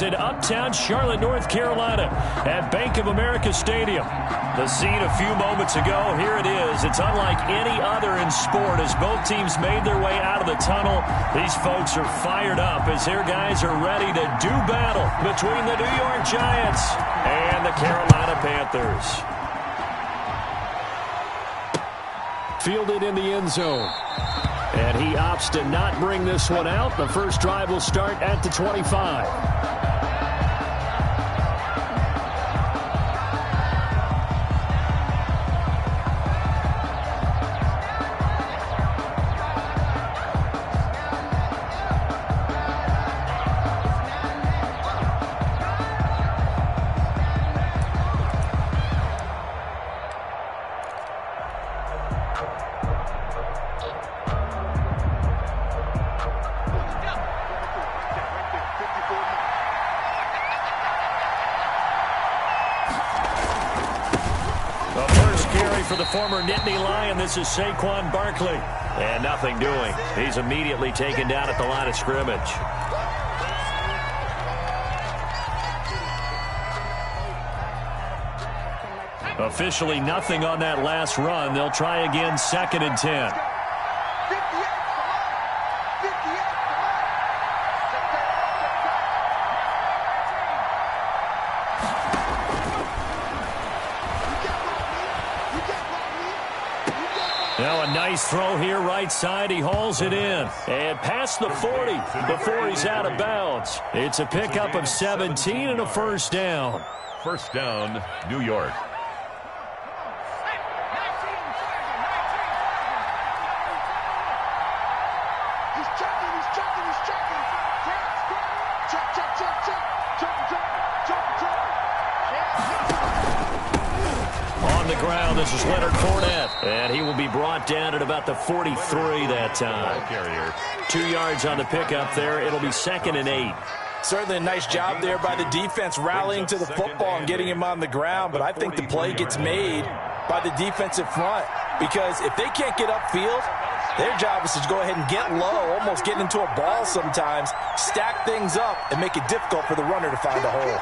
In uptown Charlotte, North Carolina at Bank of America Stadium. The scene a few moments ago, here it is. It's unlike any other in sport as both teams made their way out of the tunnel. These folks are fired up as their guys are ready to do battle between the New York Giants and the Carolina Panthers. Fielded in the end zone. And he opts to not bring this one out. The first drive will start at the 25. For the former Nittany Lion, this is Saquon Barkley. And nothing doing. He's immediately taken down at the line of scrimmage. Officially nothing on that last run. They'll try again, 2nd and 10. Now a nice throw here, right side. He hauls it in. And past the 40 before he's out of bounds. It's a pickup of 17 and a first down. First down, New York. On the ground, this is Leonard Fournette. And he will be brought down at about the 43 that time. 2 yards on the pickup there. It'll be 2nd and 8. Certainly a nice job there by the defense rallying to the football and getting him on the ground. But I think the play gets made by the defensive front. Because if they can't get upfield, their job is to go ahead and get low, almost get into a ball sometimes, stack things up, and make it difficult for the runner to find a hole.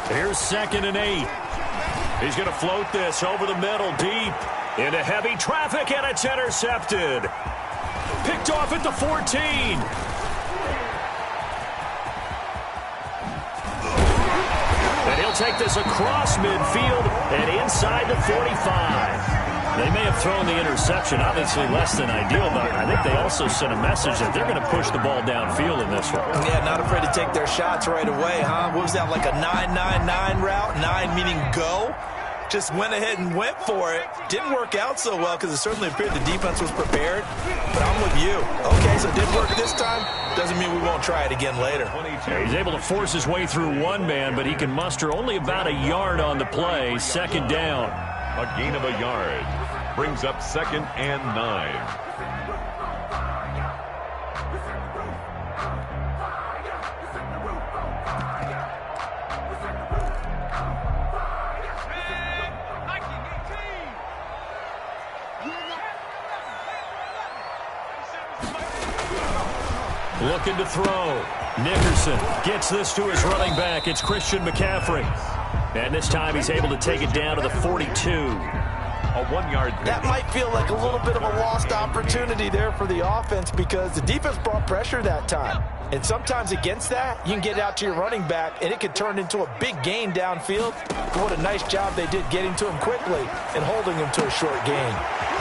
Here's 2nd and 8. He's going to float this over the middle, deep into heavy traffic, and it's intercepted. Picked off at the 14. And he'll take this across midfield and inside the 45. They may have thrown the interception, obviously less than ideal, but I think they also sent a message that they're going to push the ball downfield in this one. Yeah, not afraid to take their shots right away, huh? What was that, like a 9-9-9 route? 9 meaning go? Just went ahead and went for it. Didn't work out so well because it certainly appeared the defense was prepared. But I'm with you. Okay, so it didn't work this time. Doesn't mean we won't try it again later. Yeah, he's able to force his way through one man, but he can muster only about a yard on the play. 2nd down. A gain of a yard. Brings up 2nd and 9. Looking to throw. Nickerson gets this to his running back. It's Christian McCaffrey. And this time he's able to take it down to the 42. A 1-yard pick. That might feel like a little bit of a lost opportunity there for the offense because the defense brought pressure that time. And sometimes against that, you can get out to your running back, and it could turn into a big gain downfield. What a nice job they did getting to him quickly and holding him to a short gain.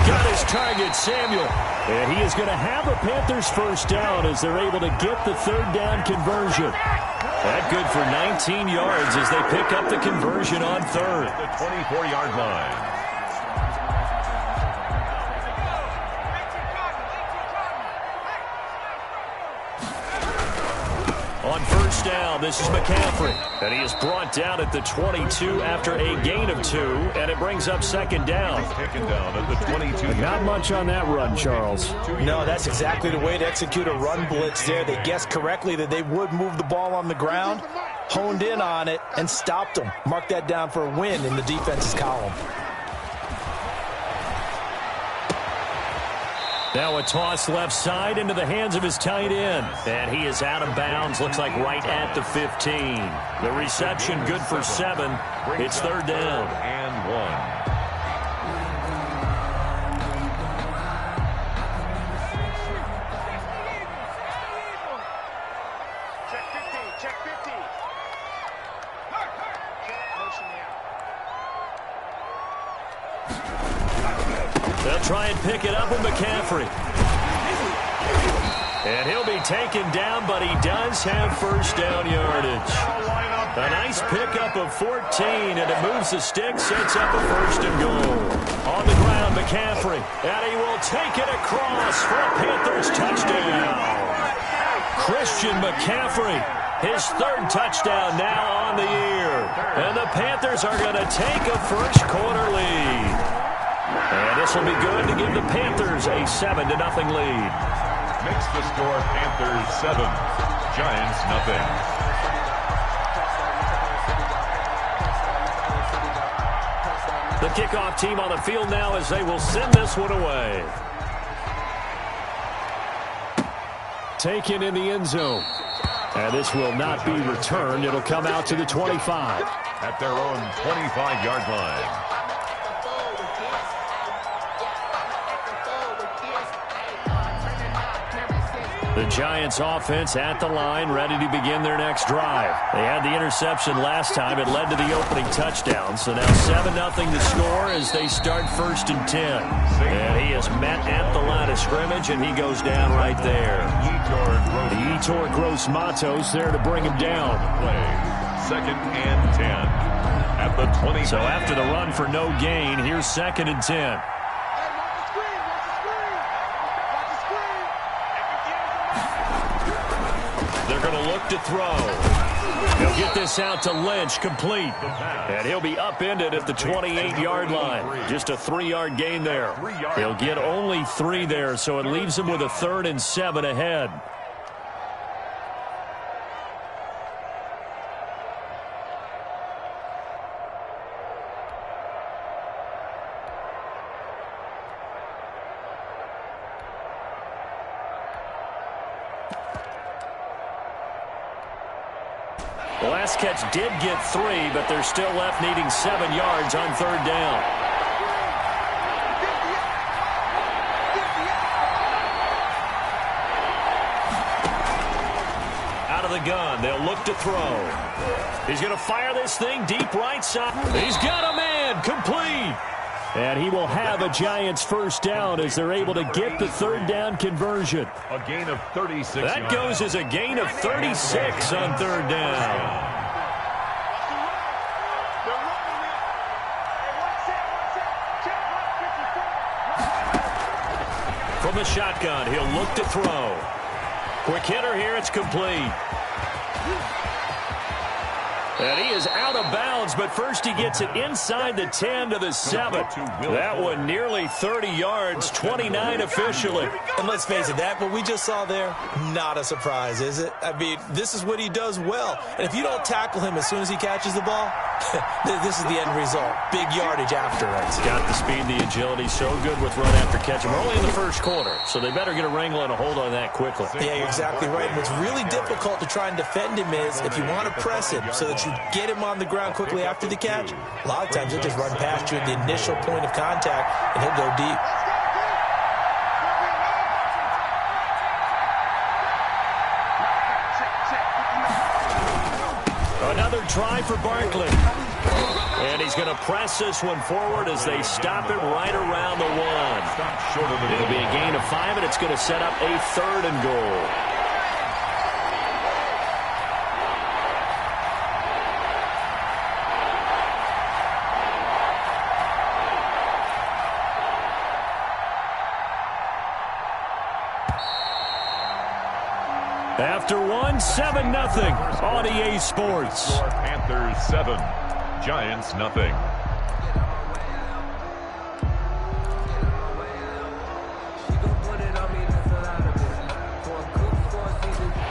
Got his target, Samuel. And he is going to have a Panthers first down as they're able to get the 3rd down conversion. That good for 19 yards as they pick up the conversion on 3rd. The 24-yard line. On first down, this is McCaffrey. And he is brought down at the 22 after a gain of 2, and it brings up 2nd down. He's taken down at the 22. Not much on that run, Charles. No, that's exactly the way to execute a run blitz there. They guessed correctly that they would move the ball on the ground, honed in on it, and stopped them. Mark that down for a win in the defense's column. Now a toss left side into the hands of his tight end. And he is out of bounds. Looks like right at the 15. The reception good for 7. It's third down. And 1. They'll try and pick it up with McCaffrey. And he'll be taken down, but he does have first down yardage. A nice pickup of 14, and it moves the stick, sets up a first and goal. On the ground, McCaffrey, and he will take it across for a Panthers touchdown. Christian McCaffrey, his third touchdown now on the year. And the Panthers are going to take a first-quarter lead. And this will be good to give the Panthers a 7-0 lead. Makes the score Panthers 7, Giants nothing. The kickoff team on the field now as they will send this one away. Taken in the end zone. And this will not be returned. It'll come out to the 25. At their own 25-yard line. The Giants offense at the line, ready to begin their next drive. They had the interception last time. It led to the opening touchdown. So now 7-0 to score as they start first and 10. And he is met at the line of scrimmage, and he goes down right there. The Yetur Gross Matos there to bring him down. Second and 10 at the 20. So after the run for no gain, here's second and 10. They're going to look to throw. He'll get this out to Lynch, complete. And he'll be upended at the 28-yard line. Just a 3-yard gain there. He'll get only 3 there, so it leaves him with a 3rd and 7 ahead. The last catch did get 3, but they're still left needing 7 yards on third down. Out of the gun, they'll look to throw. He's going to fire this thing deep right side. He's got a man, complete. And he will have a Giants first down as they're able to get the third down conversion. A gain of 36 That yards. goes as a gain of 36 on third down. From the shotgun, he'll look to throw. Quick hitter here, it's complete. And he is out of bounds, but first he gets it inside the 10 to the 7. That one nearly 30 yards, 29 officially. And let's face it, that what we just saw there, not a surprise, is it? I mean, this is what he does well. And if you don't tackle him as soon as he catches the ball, this is the end result. Big yardage afterwards. Got the speed, the agility, so good with run after catch. We're only in the first quarter, so they better get a wrangle and a hold on that quickly. Yeah, you're exactly right. And what's really difficult to try and defend him is if you want to press him so that you get him on the ground quickly after the catch, a lot of times he'll just run past you at the initial point of contact, and he'll go deep. Another try for Barkley. And he's going to press this one forward as they stop it right around the 1. It'll be a gain of 5, and it's going to set up a 3rd and goal. After 1, 7-0 on EA Sports. Panthers 7, Giants nothing.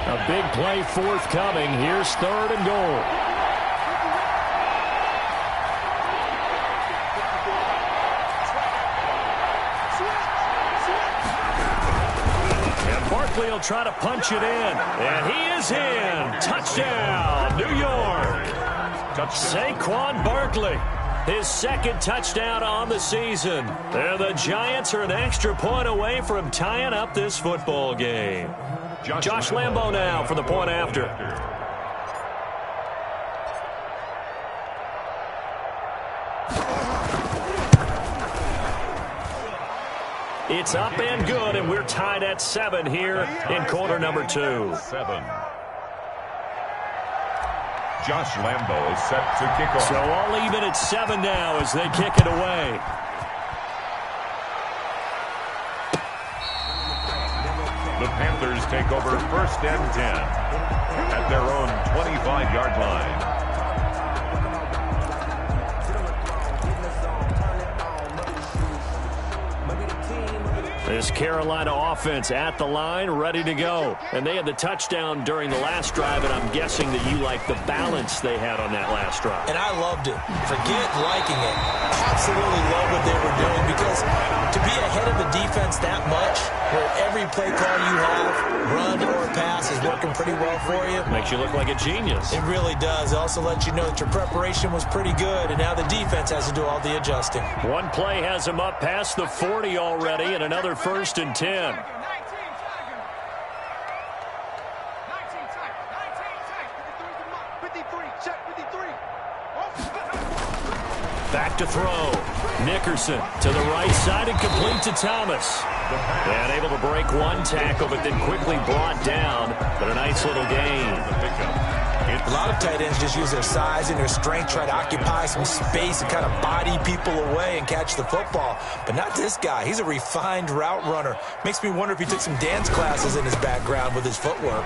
A big play forthcoming. Here's 3rd and goal. Barkley will try to punch it in. And he is in. Touchdown, New York. Saquon Barkley. His second touchdown on the season. And the Giants are an extra point away from tying up this football game. Josh Lambo now for the point after. It's up and good, and we're tied at 7 here in quarter number 2. 7. Josh Lambo is set to kick off. So all even at 7 now as they kick it away. The Panthers take over 1st and 10 at their own 25-yard line. This Carolina offense at the line, ready to go. And they had the touchdown during the last drive, and I'm guessing that you like the balance they had on that last drive. And I loved it. Forget liking it. Absolutely love what they were doing, because to be ahead of the defense that much, where every play call you have, run or pass, is working pretty well for you. Makes you look like a genius. It really does. It also lets you know that your preparation was pretty good, and now the defense has to do all the adjusting. One play has them up past the 40 already, and another 1st and 10. Back to throw. Nickerson to the right side and complete to Thomas. And able to break one tackle, but then quickly brought down. But a nice little gain. A lot of tight ends just use their size and their strength, try to occupy some space and kind of body people away and catch the football. But not this guy. He's a refined route runner. Makes me wonder if he took some dance classes in his background with his footwork.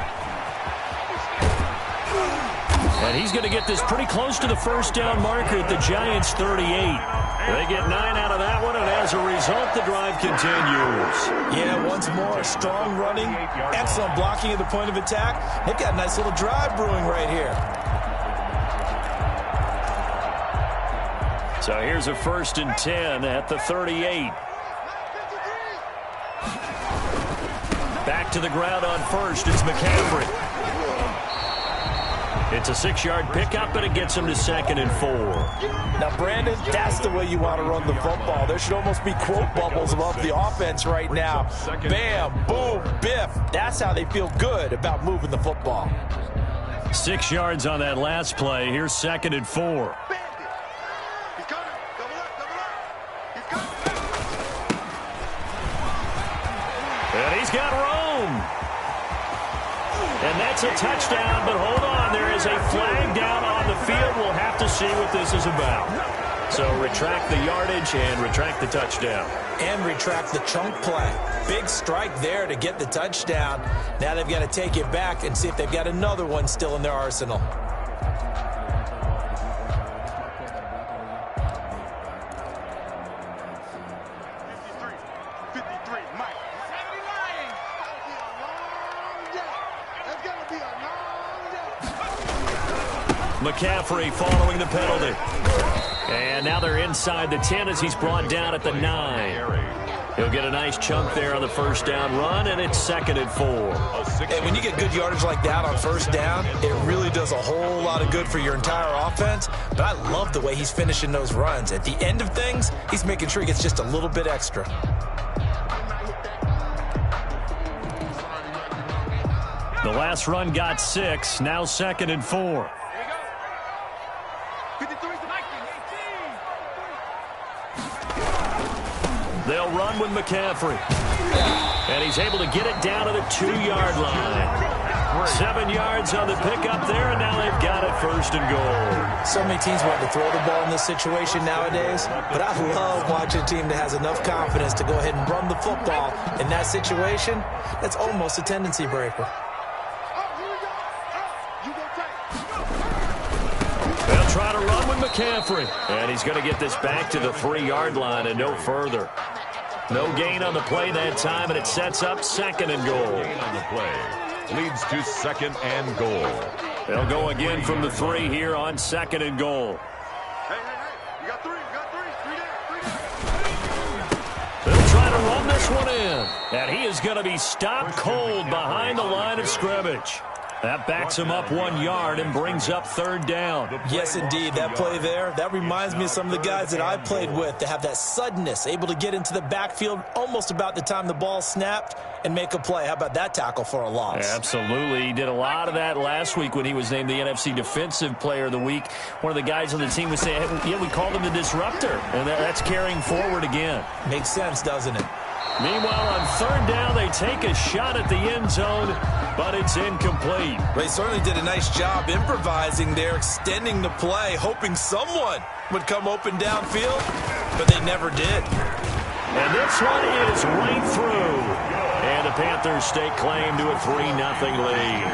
And he's going to get this pretty close to the 1st down marker at the Giants' 38. They get 9 out of that one, and as a result, the drive continues. Yeah, once more, strong running, excellent blocking at the point of attack. They've got a nice little drive brewing right here. So here's a 1st and 10 at the 38. Back to the ground on 1st, it's McCaffrey. It's a 6-yard pickup, but it gets him to 2nd and 4. Now, Brandon, that's the way you want to run the football. There should almost be quote bubbles above the offense right now. Bam, boom, biff. That's how they feel good about moving the football. 6 yards on that last play. Here's 2nd and 4. And he's got room. And that's a touchdown, but hold on. There is a flag down on the field. We'll have to see what this is about. So retract the yardage and retract the touchdown. And retract the chunk play. Big strike there to get the touchdown. Now they've got to take it back and see if they've got another one still in their arsenal. McCaffrey following the penalty. And now they're inside the 10 as he's brought down at the 9. He'll get a nice chunk there on the 1st down run, and it's 2nd and 4. And when you get good yardage like that on 1st down, it really does a whole lot of good for your entire offense. But I love the way he's finishing those runs. At the end of things, he's making sure he gets just a little bit extra. The last run got 6, now 2nd and 4. They'll run with McCaffrey. And he's able to get it down to the 2-yard line. 7 yards on the pickup there, and now they've got it 1st and goal. So many teams want to throw the ball in this situation nowadays, but I love watching a team that has enough confidence to go ahead and run the football. In that situation, that's almost a tendency breaker. They'll try to run with McCaffrey. And he's going to get this back to the 3-yard line and no further. No gain on the play that time, and it sets up 2nd and goal. Gain on the play leads to 2nd and goal. They'll go again from the 3 here on 2nd and goal. Hey, you got 3, you got 3. 3 there. They'll try to run this one in. one. And he is going to be stopped cold behind the line of scrimmage. That backs him up 1 yard and brings up third down. Yes, indeed. That play there, that reminds me of some of the guys that I played with that have that suddenness, able to get into the backfield almost about the time the ball snapped and make a play. How about that tackle for a loss? Absolutely. He did a lot of that last week when he was named the NFC Defensive Player of the Week. One of the guys on the team would say, hey, yeah, we called him the disruptor. And that's carrying forward again. Makes sense, doesn't it? Meanwhile, on third down, they take a shot at the end zone, but it's incomplete. They certainly did a nice job improvising there, extending the play, hoping someone would come open downfield, but they never did. And this one is right through. And the Panthers stake claim to a 3-0 lead.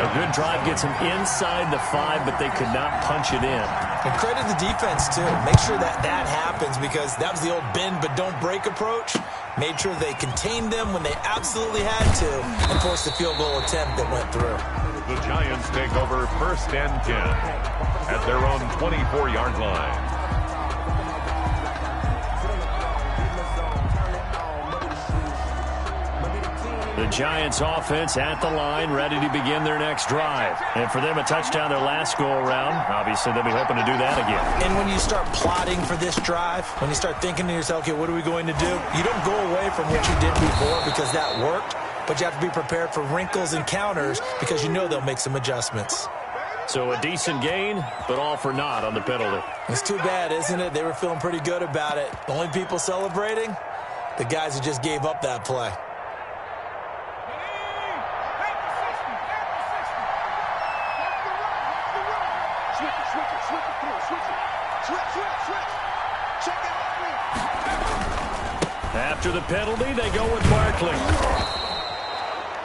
A good drive gets them inside the 5, but they could not punch it in. And credit the defense, too. Make sure that happens, because that was the old bend but don't break approach. Made sure they contained them when they absolutely had to and forced the field goal attempt that went through. The Giants take over first and 10 at their own 24-yard line. The Giants offense at the line, ready to begin their next drive. And for them, a touchdown their last go-around. Obviously, they'll be hoping to do that again. And when you start plotting for this drive, when you start thinking to yourself, okay, what are we going to do? You don't go away from what you did before because that worked, but you have to be prepared for wrinkles and counters because you know they'll make some adjustments. So a decent gain, but all for naught on the penalty. It's too bad, isn't it? They were feeling pretty good about it. The only people celebrating, the guys who just gave up that play. After the penalty, they go with Barkley.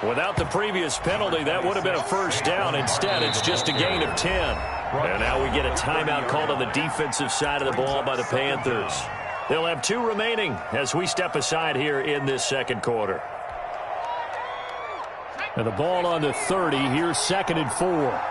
Without the previous penalty, that would have been a first down. Instead, it's just a gain of 10. And now we get a timeout called on the defensive side of the ball by the Panthers. They'll have 2 remaining as we step aside here in this second quarter. And the ball on the 30. Here's 2nd and 4.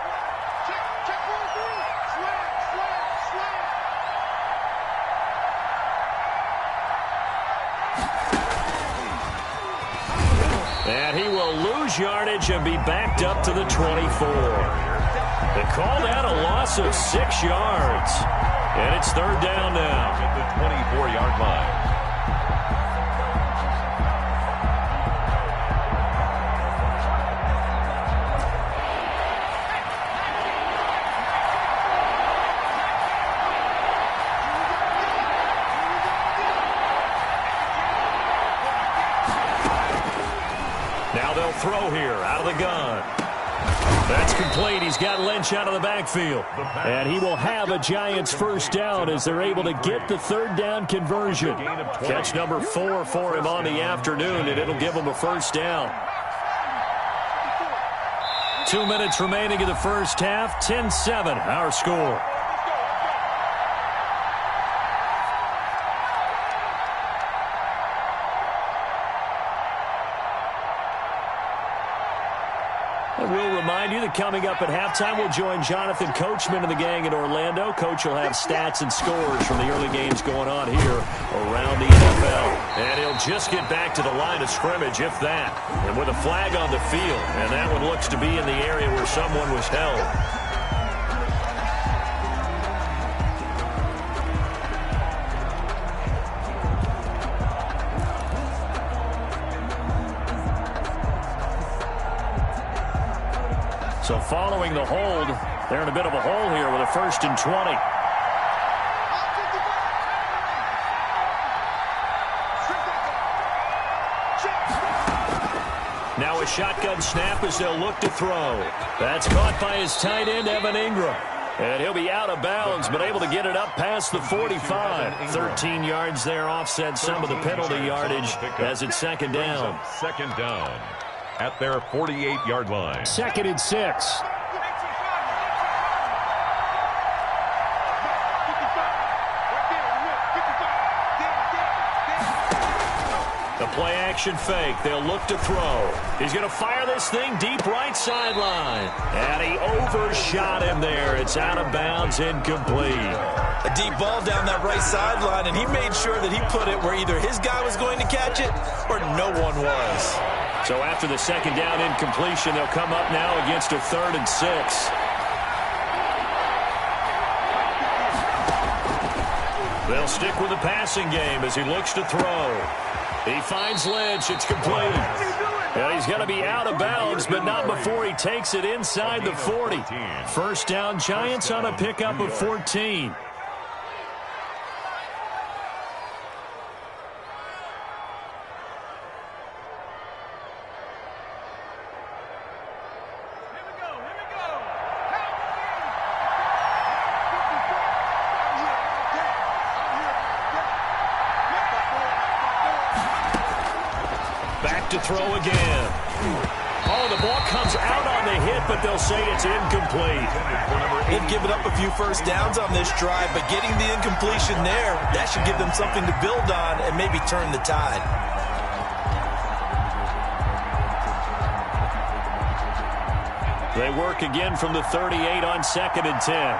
And he will lose yardage and be backed up to the 24. They call that a loss of 6 yards. And it's third down now. At the 24-yard line. Now they'll throw here out of the gun. That's complete. He's got Lynch out of the backfield. And he will have a Giants first down as they're able to get the third down conversion. Catch number 4 for him on the afternoon, and it'll give him a first down. 2 minutes remaining in the first half. 10-7, our score. We'll remind you that coming up at halftime, we'll join Jonathan Coachman and the gang in Orlando. Coach will have stats and scores from the early games going on here around the NFL. And he'll just get back to the line of scrimmage, if that. And with a flag on the field, and that one looks to be in the area where someone was held. So following the hold, they're in a bit of a hole here with a 1st and 20. Now a shotgun snap as they'll look to throw. That's caught by his tight end, Evan Ingram. And he'll be out of bounds, but able to get it up past the 45. 13 yards there, offset some of the penalty yardage as it's second down. Second down at their 48-yard line. 2nd and 6. The play-action fake. They'll look to throw. He's going to fire this thing deep right sideline. And he overshot him there. It's out of bounds, incomplete. A deep ball down that right sideline, and he made sure that he put it where either his guy was going to catch it or no one was. So after the second down incompletion, they'll come up now against a 3rd and 6. They'll stick with the passing game as he looks to throw. He finds Lynch. It's complete. And he's going to be out of bounds, but not before he takes it inside the 40. First down, Giants on a pickup of 14. To throw again. Oh, the ball comes out on the hit, but they'll say it's incomplete. They've given up a few first downs on this drive, but getting the incompletion there, that should give them something to build on and maybe turn the tide. They work again from the 38 on 2nd and 10.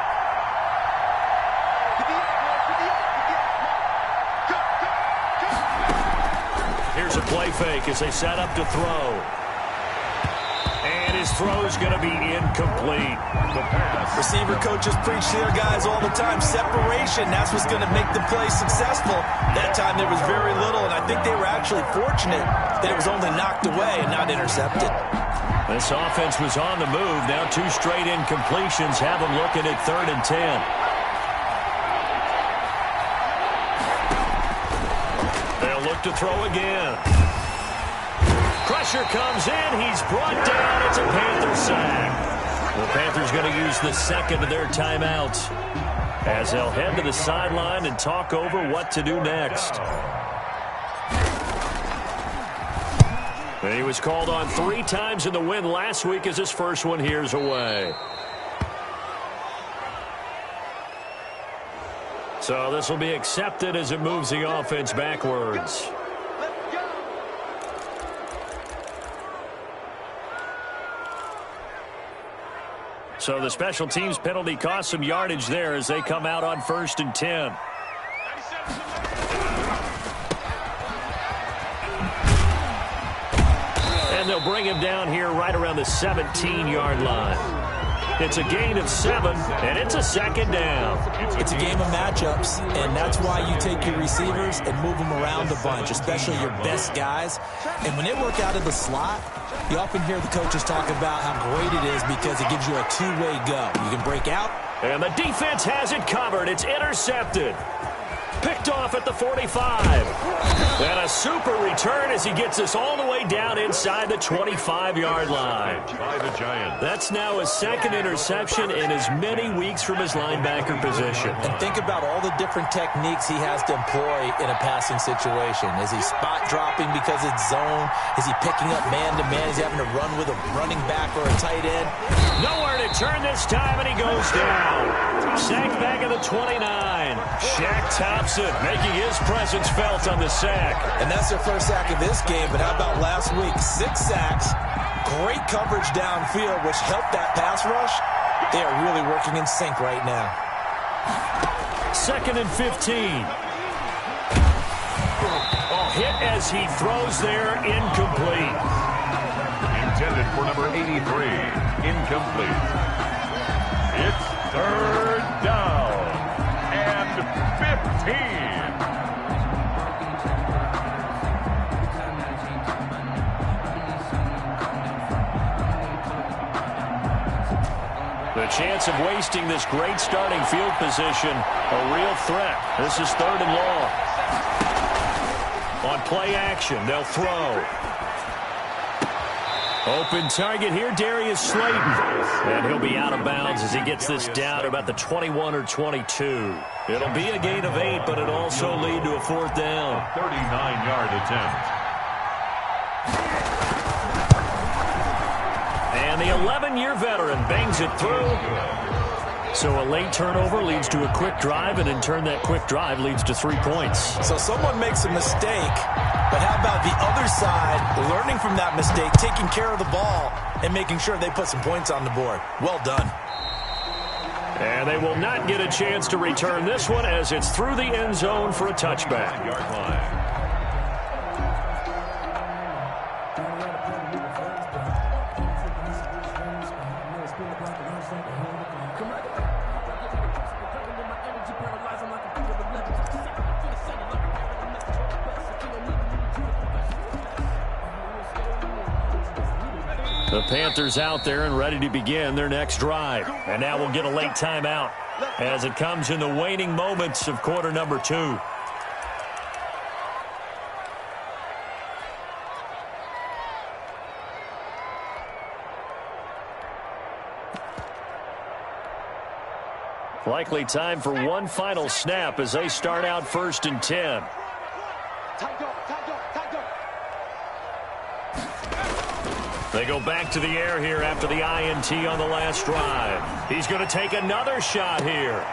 Here's a play fake as they set up to throw. And his throw's going to be incomplete. The pass. Receiver coaches preach to their guys all the time. Separation, that's what's going to make the play successful. That time there was very little, and I think they were actually fortunate that it was only knocked away and not intercepted. This offense was on the move. Now 2 straight incompletions have them looking at 3rd and 10. To throw again. Pressure comes in. He's brought down. It's a Panther sack. The Panthers going to use the second of their timeouts as they'll head to the sideline and talk over what to do next. He was called on 3 times in the win last week as his first one here's away. So this will be accepted as it moves the offense backwards. So the special teams penalty cost some yardage there as they come out on 1st and 10. And they'll bring him down here right around the 17-yard line. It's a gain of 7, and it's a 2nd down. It's a game of matchups, and that's why you take your receivers and move them around a bunch, especially your best guys. And when they work out of the slot, you often hear the coaches talk about how great it is because it gives you a 2-way go. You can break out. And the defense has it covered. It's intercepted. Picked off at the 45. And a super return as he gets us all the way down inside the 25-yard line. By the Giants. That's now his 2nd interception in as many weeks from his linebacker position. And think about all the different techniques he has to employ in a passing situation. Is he spot dropping because it's zone? Is he picking up man-to-man? Is he having to run with a running back or a tight end? Nowhere to turn this time, and he goes down. Sacked back at the 29. Shaq Thompson making his presence felt on the sack. And that's their first sack of this game, but how about last week? 6 sacks, great coverage downfield, which helped that pass rush. They are really working in sync right now. 2nd and 15. Oh, hit as he throws there, incomplete. Intended for number 83, incomplete. It's 3rd down and 15. The chance of wasting this great starting field position, a real threat. This is 3rd and long. On play action, they'll throw. Open target here, Darius Slayton. And he'll be out of bounds as he gets this down to about the 21 or 22. It'll be a gain of 8, but it'll also lead to a 4th down. 39-yard attempt. And the 11-year veteran bangs it through. So a late turnover leads to a quick drive, and in turn that quick drive leads to 3 points. So someone makes a mistake, but how about the other side learning from that mistake, taking care of the ball, and making sure they put some points on the board? Well done. And they will not get a chance to return this one as it's through the end zone for a touchback. Yard line. The Panthers out there and ready to begin their next drive. And now we'll get a late timeout as it comes in the waning moments of quarter number 2. Likely time for one final snap as they start out 1st and 10. They go back to the air here after the INT on the last drive. He's going to take another shot here.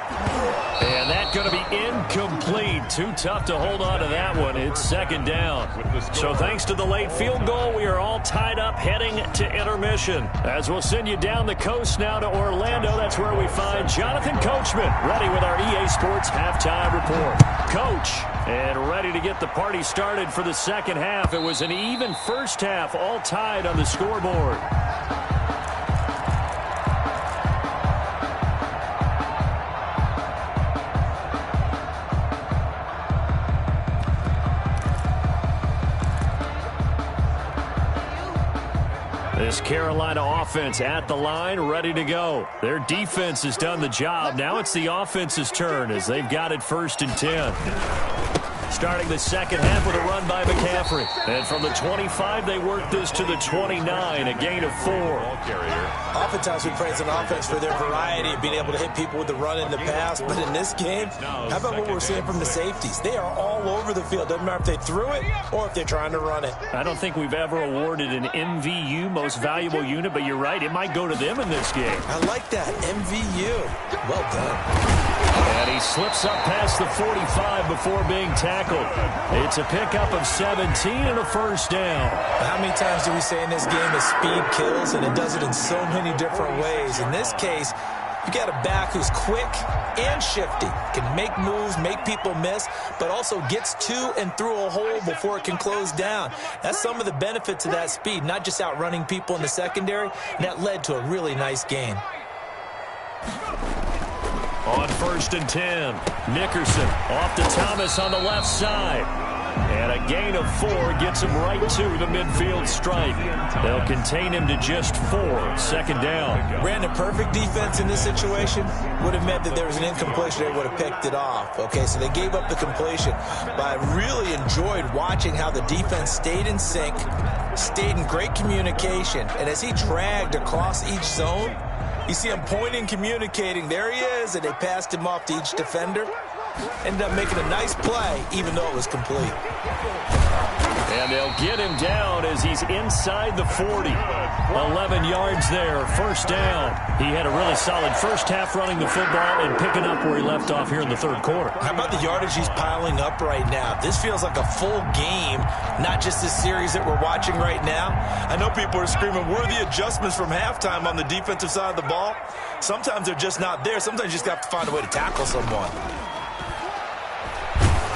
And that's going to be incomplete. Too tough to hold on to that one. It's 2nd down. So thanks to the late field goal, we are all tied up heading to intermission. As we'll send you down the coast now to Orlando. That's where we find Jonathan Coachman ready with our EA Sports halftime report. Coach, and ready to get the party started for the second half. It was an even first half, all tied on the scoreboard. This Carolina offense at the line, ready to go. Their defense has done the job. Now it's the offense's turn as they've got it 1st and 10. Starting the second half with a run by McCaffrey. And from the 25, they work this to the 29, a gain of 4. Oftentimes we praise an offense for their variety of being able to hit people with the run and the pass. But in this game, how about what we're seeing from the safeties? They are all over the field. Doesn't matter if they threw it or if they're trying to run it. I don't think we've ever awarded an MVU, most valuable unit, but you're right, it might go to them in this game. I like that, MVU. Well done. And he slips up past the 45 before being tackled. It's a pickup of 17 and a 1st down. How many times do we say in this game that speed kills, and it does it in so many different ways? In this case, you got a back who's quick and shifty, can make moves, make people miss, but also gets to and through a hole before it can close down. That's some of the benefits of that speed, not just outrunning people in the secondary, and that led to a really nice gain. On 1st and 10, Nickerson off to Thomas on the left side. And a gain of 4 gets him right to the midfield stripe. They'll contain him to just 4, 2nd down. Ran a perfect defense in this situation. Would have meant that there was an incompletion. They would have picked it off. Okay, so they gave up the completion. But I really enjoyed watching how the defense stayed in sync, stayed in great communication. And as he dragged across each zone, you see him pointing, communicating. There he is, and they passed him off to each defender. Ended up making a nice play, even though it was complete. And they'll get him down as he's inside the 40. 11 yards there, 1st down. He had a really solid first half running the football and picking up where he left off here in the 3rd quarter. How about the yardage he's piling up right now? This feels like a full game, not just this series that we're watching right now. I know people are screaming, where are the adjustments from halftime on the defensive side of the ball? Sometimes they're just not there. Sometimes you just have to find a way to tackle someone.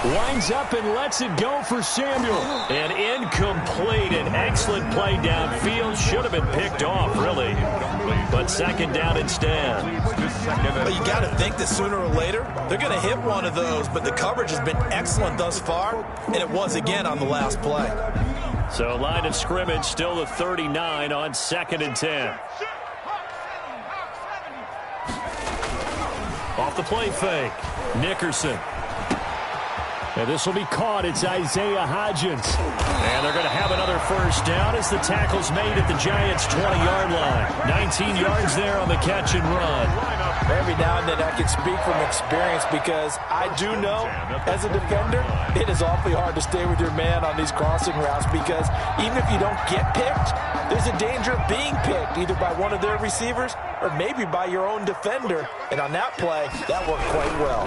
Winds up and lets it go for Samuel. And incomplete. An excellent play downfield. Should have been picked off, really. But 2nd down instead. But you got to think that sooner or later, they're going to hit one of those. But the coverage has been excellent thus far. And it was again on the last play. So line of scrimmage still the 39 on 2nd and 10. Off the play fake. Nickerson. And this will be caught. It's Isaiah Hodgins. And they're going to have another 1st down as the tackle's made at the Giants' 20-yard line. 19 yards there on the catch and run. Every now and then I can speak from experience because I do know, as a defender, it is awfully hard to stay with your man on these crossing routes because even if you don't get picked, there's a danger of being picked either by one of their receivers or maybe by your own defender. And on that play, that worked quite well.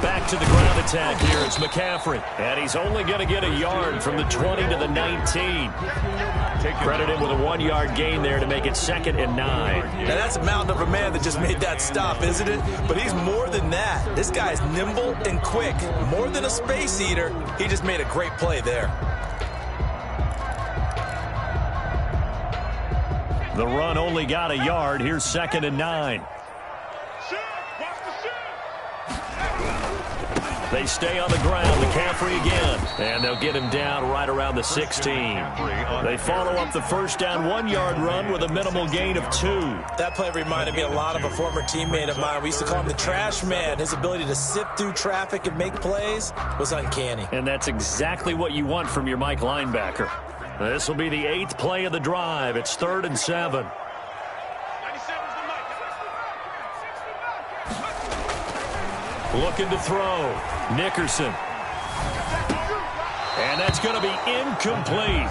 Back to the ground attack here. It's McCaffrey. And he's only going to get a yard from the 20 to the 19. Credit him with a 1-yard gain there to make it 2nd and 9. Now that's a mountain of a man that just made that stop, isn't it? But he's more than that. This guy's nimble and quick. More than a space eater, he just made a great play there. The run only got a yard. Here's 2nd and 9. They stay on the ground. McCaffrey again. And they'll get him down right around the 16. They follow up the first down 1-yard run with a minimal gain of 2. That play reminded me a lot of a former teammate of mine. We used to call him the trash man. His ability to sift through traffic and make plays was uncanny. And that's exactly what you want from your Mike linebacker. This will be the 8th play of the drive. It's 3rd and 7. Looking to throw. Nickerson. And that's going to be incomplete.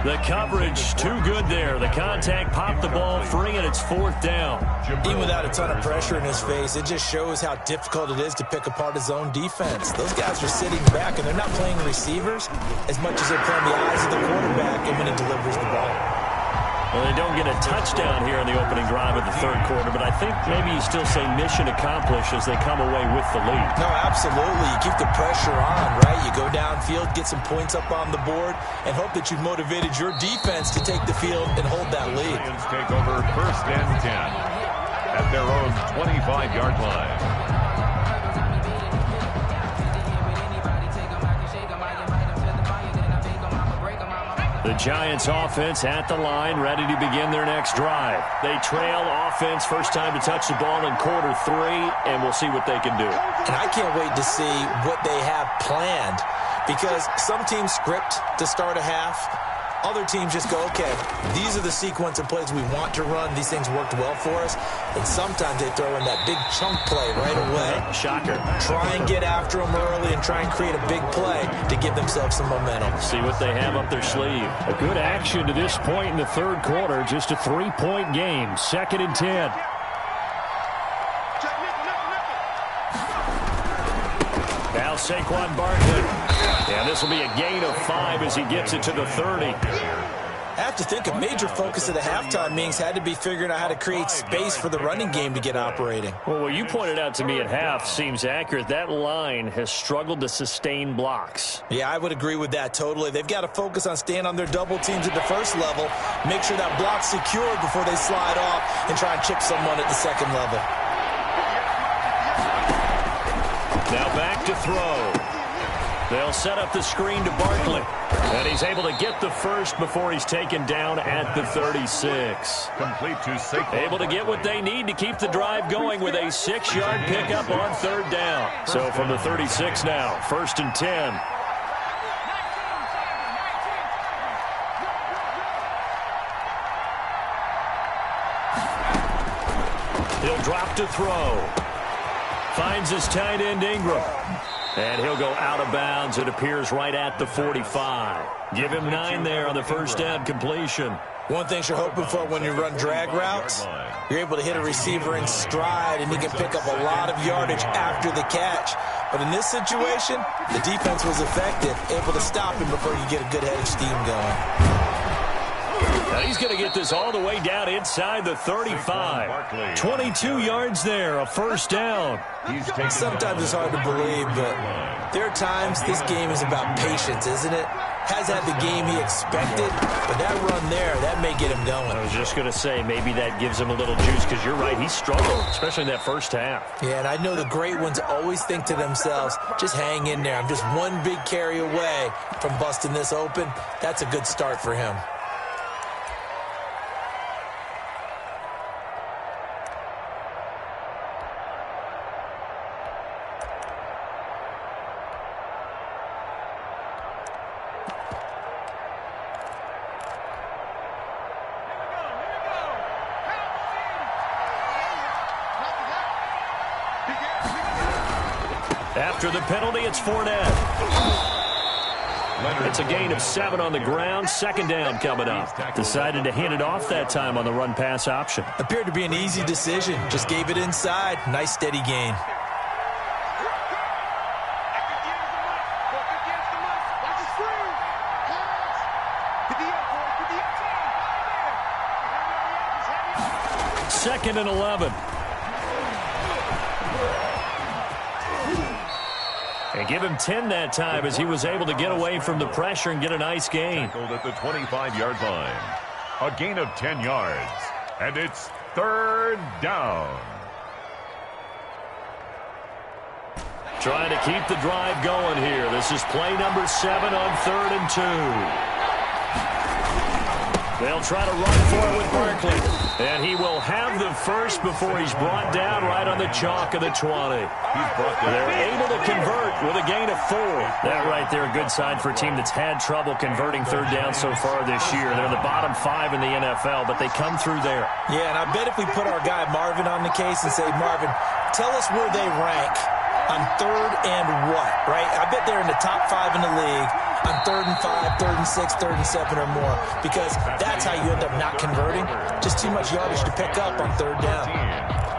The coverage too good there. The contact popped the ball free, and it's 4th down. Even without a ton of pressure in his face, it just shows how difficult it is to pick apart his own defense. Those guys are sitting back, and they're not playing receivers as much as they're playing the eyes of the quarterback and when he delivers the ball. Well, they don't get a touchdown here in the opening drive of the 3rd quarter, but I think maybe you still say mission accomplished as they come away with the lead. No, absolutely. You keep the pressure on, right? You go downfield, get some points up on the board, and hope that you've motivated your defense to take the field and hold that lead. Lions take over 1st and 10 at their own 25-yard line. The Giants offense at the line, ready to begin their next drive. They trail offense, first time to touch the ball in quarter 3, and we'll see what they can do. And I can't wait to see what they have planned, because some teams script to start a half. Other teams just go, okay, these are the sequence of plays we want to run. These things worked well for us. And sometimes they throw in that big chunk play right away. Shocker. Try and get after them early and try and create a big play to give themselves some momentum. See what they have up their sleeve. A good action to this point in the 3rd quarter. Just a 3-point game. 2nd and 10. Now Saquon Barkley. And this will be a gain of 5 as he gets it to the 30. I have to think a major focus of the halftime meetings had to be figuring out how to create space for the running game to get operating. Well, what you pointed out to me at half seems accurate. That line has struggled to sustain blocks. Yeah, I would agree with that totally. They've got to focus on staying on their double teams at the first level, make sure that block's secured before they slide off and try and chip someone at the 2nd level. Now back to throw. They'll set up the screen to Barkley. And he's able to get the first before he's taken down at the 36. Complete to Saquon. Able to get what they need to keep the drive going with a 6-yard pickup on 3rd down. So from the 36 now, 1st and 10. He'll drop to throw. Finds his tight end Ingram. And he'll go out of bounds. It appears right at the 45. Give him 9 there on the first down completion. One thing you're hoping for when you run drag routes, you're able to hit a receiver in stride, and he can pick up a lot of yardage after the catch. But in this situation, the defense was effective, able to stop him before you get a good head of steam going. Now he's going to get this all the way down inside the 35. 22 yards there, a first down. Sometimes it's hard to believe, but there are times this game is about patience, isn't it? Has had the game he expected, but that run there, that may get him going. I was just going to say, maybe that gives him a little juice, because you're right, he struggled, especially in that first half. Yeah, and I know the great ones always think to themselves, just hang in there. I'm just one big carry away from busting this open. That's a good start for him. After the penalty, it's Fournette. It's a gain of 7 on the ground. Second down coming up. Decided to hand it off that time on the run-pass option. Appeared to be an easy decision. Just gave it inside. Nice steady gain. Second and 11. And give him 10 that time as he was able to get away from the pressure and get a nice gain. Tackled at the 25-yard line. A gain of 10 yards. And it's third down. Trying to keep the drive going here. This is play number 7 on 3rd and 2. They'll try to run for it with Barkley. And he will have the first before he's brought down right on the chalk of the 20. They're able to convert with a gain of 4. That right there, a good sign for a team that's had trouble converting third down so far this year. They're the bottom 5 in the NFL, but they come through there. Yeah, and I bet if we put our guy Marvin on the case and say, Marvin, tell us where they rank on 3rd and what, right? I bet they're in the top 5 in the league on 3rd and 5, 3rd and 6, 3rd and 7 or more, because that's how you end up not converting. Just too much yardage to pick up on 3rd down.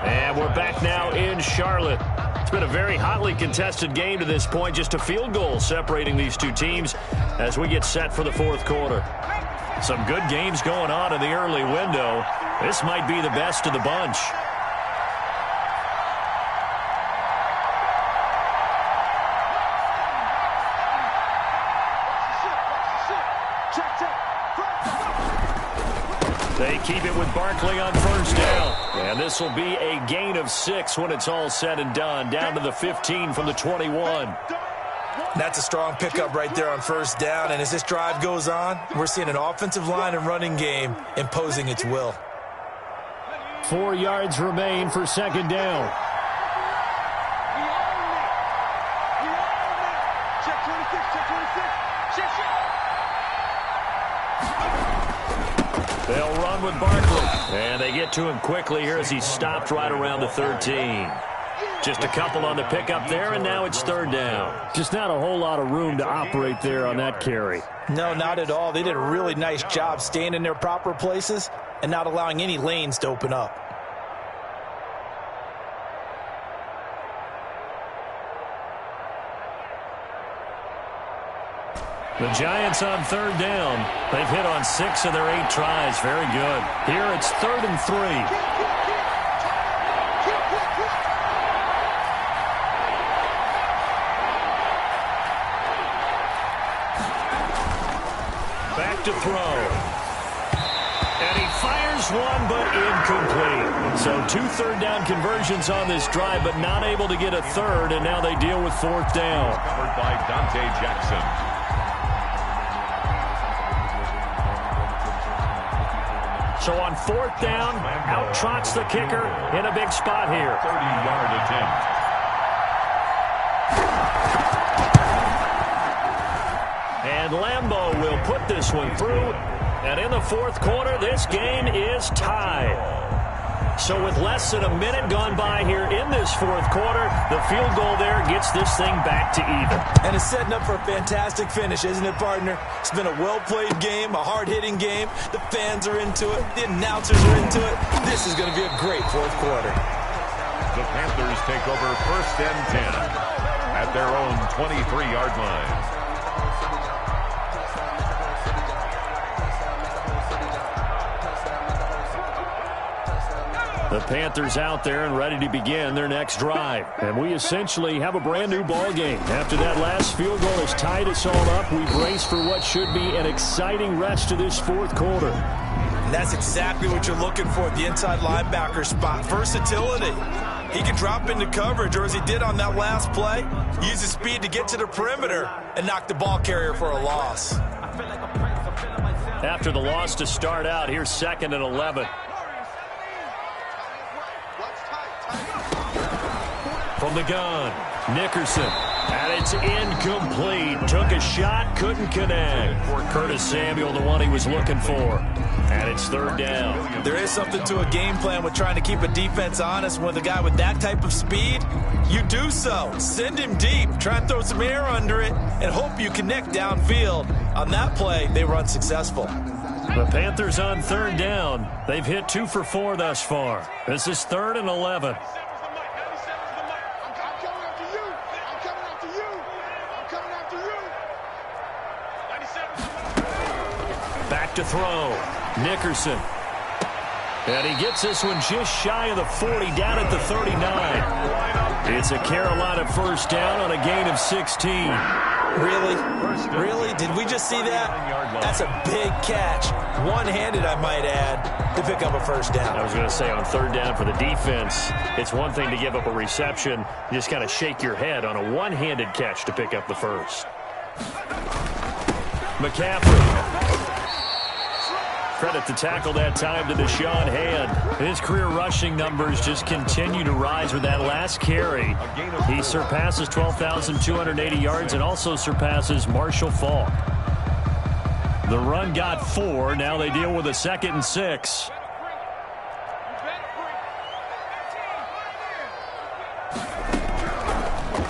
And we're back now in Charlotte. It's been a very hotly contested game to this point. Just a field goal separating these two teams as we get set for the 4th quarter. Some good games going on in the early window. This might be the best of the bunch. They keep it with Barkley on 1st down. And this will be a gain of 6 when it's all said and done. Down to the 15 from the 21. That's a strong pickup right there on 1st down. And as this drive goes on, we're seeing an offensive line and running game imposing its will. 4 yards remain for 2nd down. They'll run with Barkley. And they get to him quickly here as he's stopped right around the 13. Just a couple on the pickup there, and now it's 3rd down. Just not a whole lot of room to operate there on that carry. No, not at all. They did a really nice job staying in their proper places and not allowing any lanes to open up. The Giants on 3rd down. They've hit on 6 of their 8 tries. Very good. Here it's 3rd and 3. Back to throw. And he fires one, but incomplete. So 2 3rd down conversions on this drive, but not able to get a 3rd, and now they deal with 4th down. Covered by Dante Jackson. So on 4th down, out trots the kicker in a big spot here. 30-yard attempt. And Lambeau will put this one through. And in the 4th quarter, this game is tied. So with less than a minute gone by here in this 4th quarter, the field goal there gets this thing back to even. And it's setting up for a fantastic finish, isn't it, partner? It's been a well-played game, a hard-hitting game. The fans are into it. The announcers are into it. This is going to be a great 4th quarter. The Panthers take over 1st and 10 at their own 23-yard line. The Panthers out there and ready to begin their next drive. And we essentially have a brand new ball game. After that last field goal has tied us all up, we brace for what should be an exciting rest of this 4th quarter. And that's exactly what you're looking for at the inside linebacker spot. Versatility. He can drop into coverage, or as he did on that last play, use his speed to get to the perimeter and knock the ball carrier for a loss. After the loss to start out, here's 2nd and 11. From the gun, Nickerson And it's incomplete. Took a shot, couldn't connect. Curtis Samuel, the one he was looking for. And it's third down. There is something to a game plan with trying to keep a defense honest. With a guy with that type of speed, you do so. Send him deep. Try and throw some air under it and hope you connect downfield. On that play, they were unsuccessful. The Panthers on third down. They've hit 2 for 4 thus far. This is 3rd and 11. Back to throw. Nickerson. And he gets this one just shy of the 40, down at the 39. It's a Carolina first down on a gain of 16. Really? Really? Did we just see that? That's a big catch. One-handed, I might add, to pick up a first down. I was going to say, on third down for the defense, it's one thing to give up a reception. You just kind of shake your head on a one-handed catch to pick up the first. McCaffrey. Credit the tackle that time to Deshaun Hand. His career rushing numbers just continue to rise with that last carry. He surpasses 12,280 yards and also surpasses Marshall Faulk. The run got 4. Now they deal with a 2nd and 6.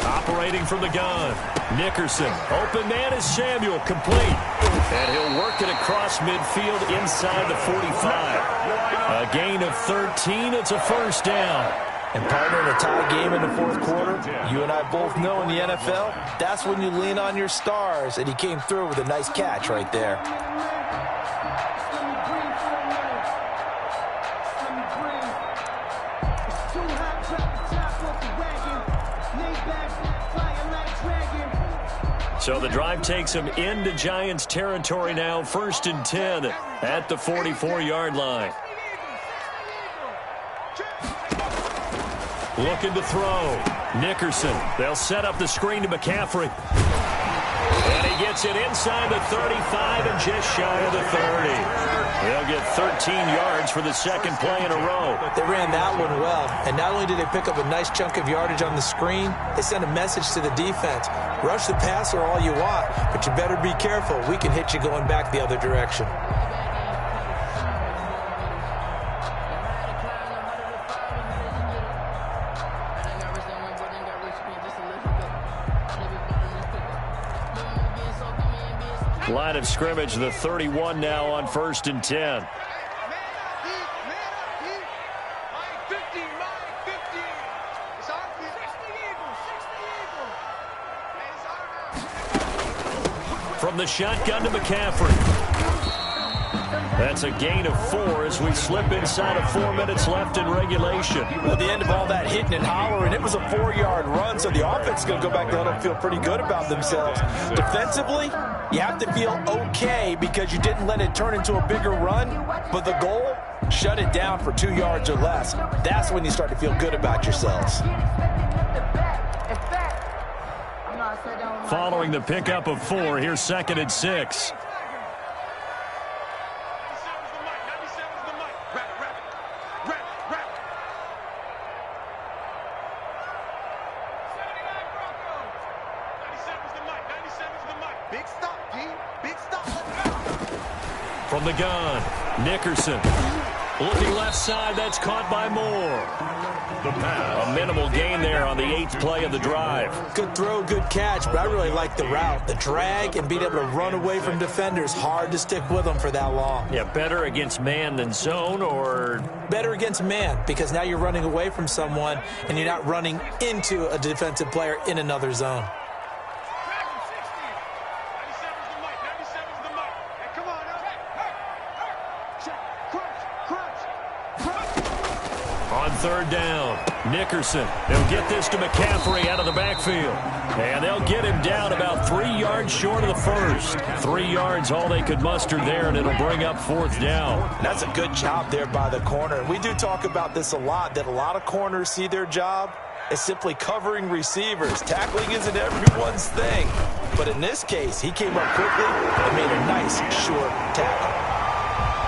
Operating from the gun. Nickerson. Open man is Samuel. Complete. And he'll work it across midfield inside the 45. A gain of 13. It's a first down. And partner, in a tie game in the fourth quarter, you and I both know in the NFL, that's when you lean on your stars. And he came through with a nice catch right there. So the drive takes him into Giants territory now. 1st and 10 at the 44-yard line. Looking to throw. Nickerson. They'll set up the screen to McCaffrey. And he gets it inside the 35 and just shy of the 30. They'll get 13 yards for the second play in a row. They ran that one well. And not only did they pick up a nice chunk of yardage on the screen, they sent a message to the defense. Rush the passer all you want, but you better be careful. We can hit you going back the other direction. Line of scrimmage, the 31 now on 1st and 10. From the shotgun to McCaffrey. That's a gain of 4 as we slip inside of 4 minutes left in regulation. Well, at the end of all that hitting and hollering, it was a 4-yard run, so the offense is going to go back there and feel pretty good about themselves. Defensively, you have to feel okay because you didn't let it turn into a bigger run, but the goal, shut it down for 2 yards or less. That's when you start to feel good about yourselves. Following the pickup of 4, here's 2nd and 6. From the gun, Nickerson. Looking left side, that's caught by Moore. The pass. A minimal gain there on the 8th play of the drive. Good throw, good catch, but I really like the route. The drag and being able to run away from defenders. Hard to stick with them for that long. Yeah, better against man than zone, or? Better against man, because now you're running away from someone and you're not running into a defensive player in another zone. On third down, Nickerson. They'll get this to McCaffrey out of the backfield. And they'll get him down about 3 yards short of the first. 3 yards, all they could muster there, and it'll bring up 4th down. And that's a good job there by the corner. We do talk about this a lot, that a lot of corners see their job as simply covering receivers. Tackling isn't everyone's thing. But in this case, he came up quickly and made a nice, short tackle.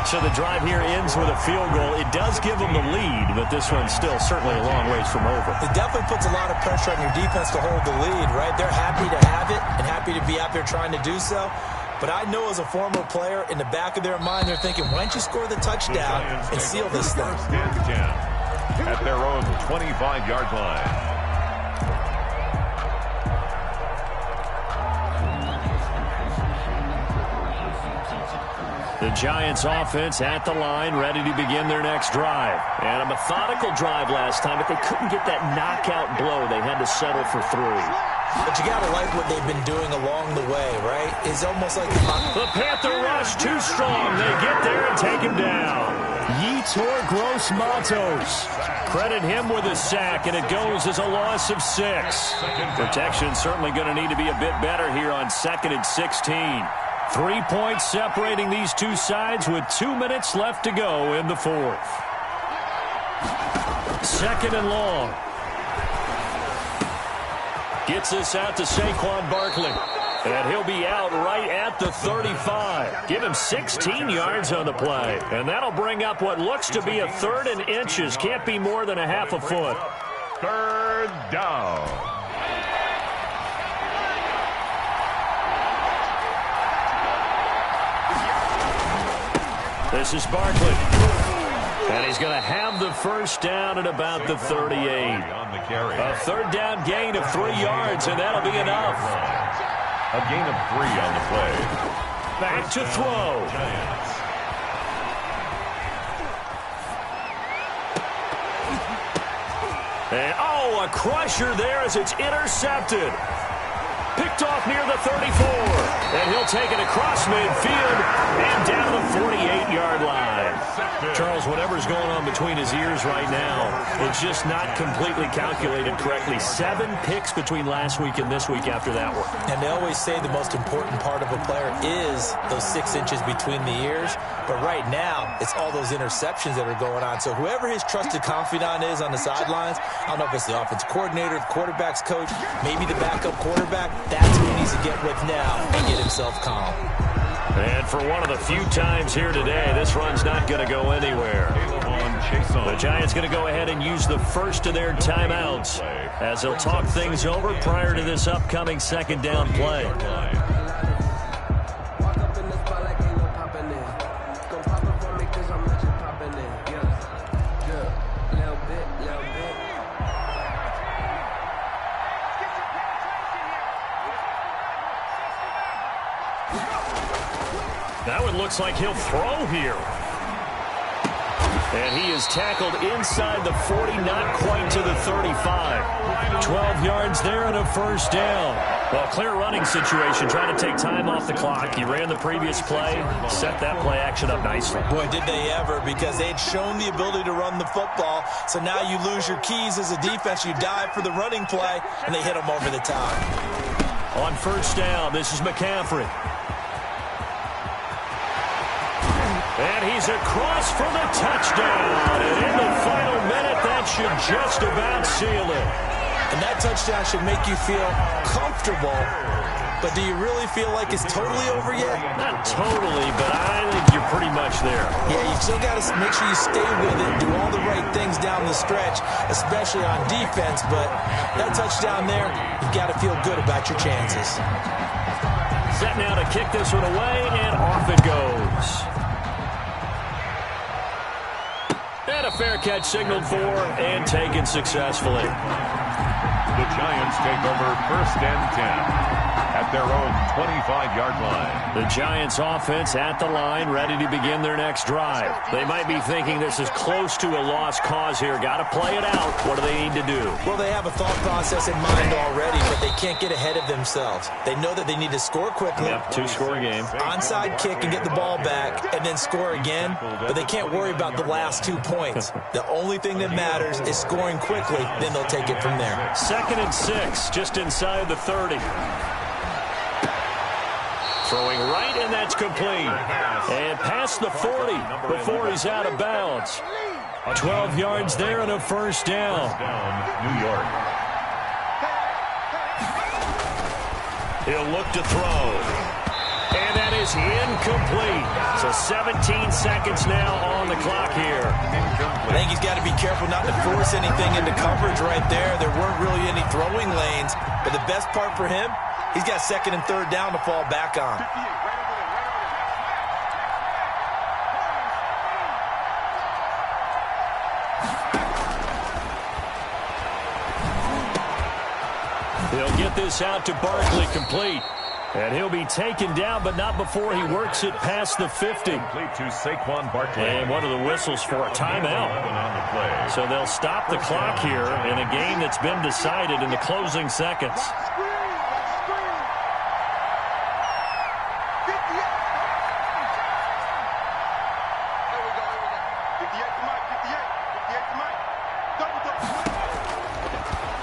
So the drive here ends with a field goal. It does give them the lead, but this one's still certainly a long ways from over. It definitely puts a lot of pressure on your defense to hold the lead, right? They're happy to have it and happy to be out there trying to do so. But I know as a former player, in the back of their mind, they're thinking, why don't you score the touchdown and seal this thing? At their own 25-yard line. The Giants offense at the line, ready to begin their next drive. And a methodical drive last time, but they couldn't get that knockout blow. They had to settle for 3. But you got to like what they've been doing along the way, right? It's almost like the Panther rush too strong. They get there and take him down. Yetur Gross-Matos. Credit him with a sack, and it goes as a loss of 6. Protection certainly going to need to be a bit better here on 2nd and 16. 3 points separating these two sides with 2 minutes left to go in the 4th. 2nd and long. Gets this out to Saquon Barkley. And he'll be out right at the 35. Give him 16 yards on the play. And that'll bring up what looks to be a 3rd and inches. Can't be more than a half a foot. 3rd down. This is Barkley. And he's going to have the first down at about the 38. A 3rd down gain of 3 yards, and that'll be enough. A gain of 3 on the play. Back to throw. And, a crusher there as it's intercepted. Picked off near the 34. And he'll take it across midfield and down the 48-yard line. Charles, whatever's going on between his ears right now, it's just not completely calculated correctly. 7 picks between last week and this week after that one. And they always say the most important part of a player is those 6 inches between the ears. But right now, it's all those interceptions that are going on. So whoever his trusted confidant is on the sidelines, I don't know if it's the offensive coordinator, the quarterback's coach, maybe the backup quarterback, that's who he needs to get with now and get himself calm. And for one of the few times here today, this run's not going to go anywhere. The Giants going to go ahead and use the first of their timeouts as they'll talk things over prior to this upcoming 2nd down play. Now it looks like he'll throw here. And he is tackled inside the 40, not quite to the 35. 12 yards there and a first down. Well, clear running situation, trying to take time off the clock. He ran the previous play, set that play action up nicely. Boy, did they ever, because they'd shown the ability to run the football. So now you lose your keys as a defense. You dive for the running play, and they hit him over the top. On first down, this is McCaffrey. And he's across for the touchdown. And in the final minute, that should just about seal it. And that touchdown should make you feel comfortable. But do you really feel like it's totally over yet? Not totally, but I think you're pretty much there. Yeah, you still got to make sure you stay with it, do all the right things down the stretch, especially on defense. But that touchdown there, you've got to feel good about your chances. Set now to kick this one away, and off it goes. And a fair catch signaled for and taken successfully. The Giants take over 1st and 10 at their own 25-yard line. The Giants offense at the line, ready to begin their next drive. They might be thinking this is close to a lost cause here. Got to play it out. What do they need to do? Well, they have a thought process in mind already, but they can't get ahead of themselves. They know that they need to score quickly. Yep, 2-score game. Onside kick and get the ball back and then score again, but they can't worry about the last 2 points. The only thing that matters is scoring quickly, then they'll take it from there. 2nd and 6, just inside the 30. Throwing right, and that's complete. And past the 40 before he's out of bounds. 12 yards there and a first down. New York. He'll look to throw. And that is incomplete. So 17 seconds now on the clock here. I think he's got to be careful not to force anything into coverage right there. There weren't really any throwing lanes. But the best part for him, he's got second and third down to fall back on. He'll get this out to Barkley, complete. And he'll be taken down, but not before he works it past the 50. Complete to Saquon Barkley. And one of the whistles for a timeout. So they'll stop the clock here in a game that's been decided in the closing seconds.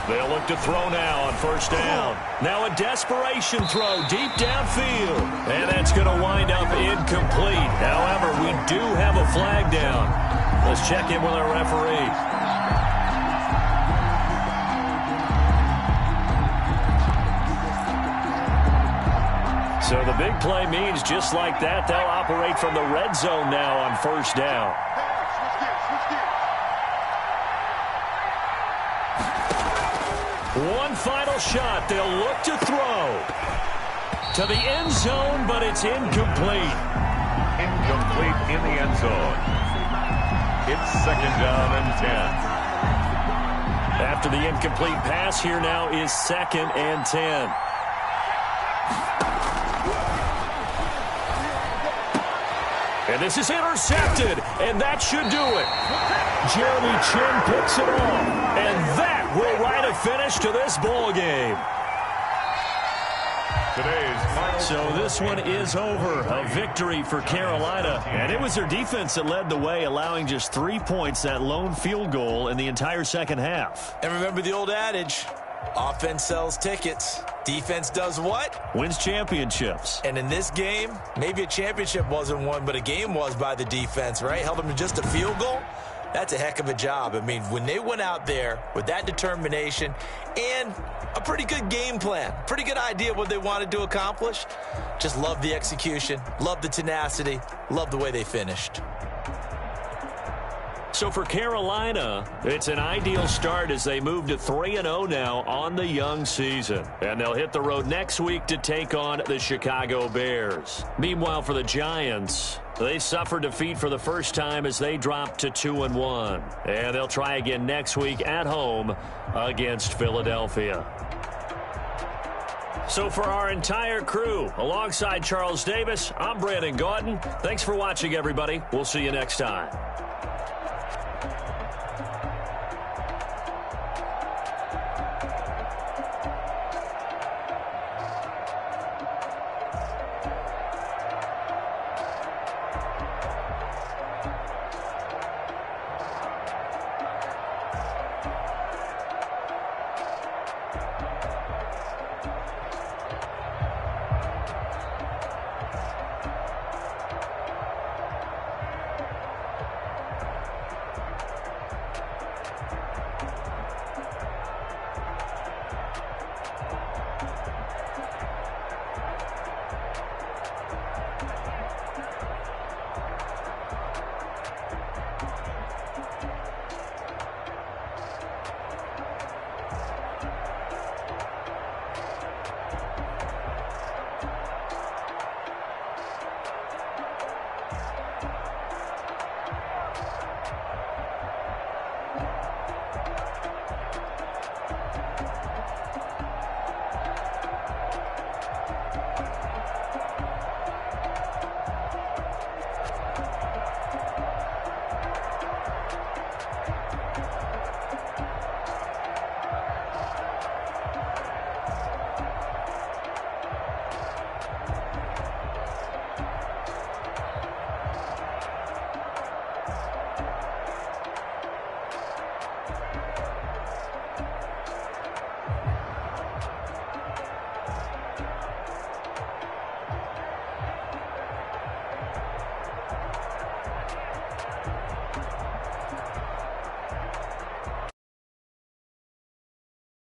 They'll look to throw now on first down. Now a desperation throw deep downfield. And that's going to wind up incomplete. However, we do have a flag down. Let's check in with our referee. So the big play means just like that, they'll operate from the red zone now on first down. One final shot. They'll look to throw to the end zone, but it's incomplete. Incomplete in the end zone. It's second down and 10. After the incomplete pass, here now is second and 10. And this is intercepted, and that should do it. Jeremy Chin picks it off, and that will write a finish to this ball game. Today's final. So this one is over. A victory for Carolina. And it was their defense that led the way, allowing just 3 points, that lone field goal in the entire second half. And remember the old adage, offense sells tickets. Defense does what? Wins championships. And in this game, maybe a championship wasn't won, but a game was by the defense, right? Held them to just a field goal. That's a heck of a job. I mean, when they went out there with that determination and a pretty good game plan, pretty good idea what they wanted to accomplish, just love the execution, love the tenacity, love the way they finished. So for Carolina, it's an ideal start as they move to 3-0 now on the young season. And they'll hit the road next week to take on the Chicago Bears. Meanwhile, for the Giants, they suffered defeat for the first time as they dropped to 2-1. And they'll try again next week at home against Philadelphia. So for our entire crew, alongside Charles Davis, I'm Brandon Gautin. Thanks for watching, everybody. We'll see you next time.